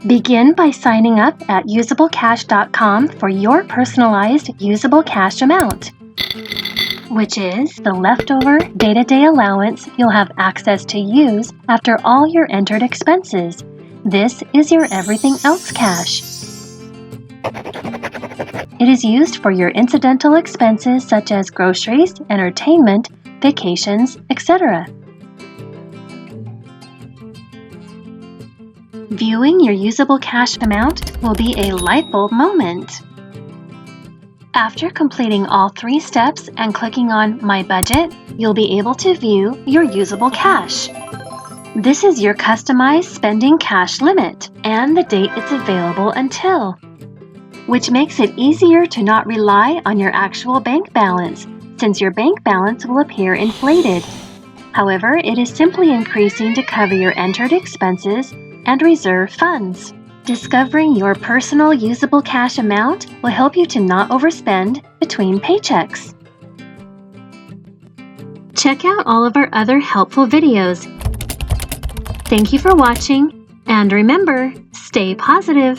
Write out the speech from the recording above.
Begin by signing up at UsableCash.com for your personalized usable cash amount, which is the leftover day-to-day allowance you'll have access to use after all your entered expenses. This is your everything else cash. It is used for your incidental expenses such as groceries, entertainment, vacations, etc. Viewing your usable cash amount will be a light bulb moment. After completing all 3 steps and clicking on My Budget, you'll be able to view your usable cash. This is your customized spending cash limit and the date it's available until, which makes it easier to not rely on your actual bank balance, since your bank balance will appear inflated. However, it is simply increasing to cover your entered expenses and reserve funds. Discovering your personal usable cash amount will help you to not overspend between paychecks. Check out all of our other helpful videos. Thank you for watching, and remember, stay positive.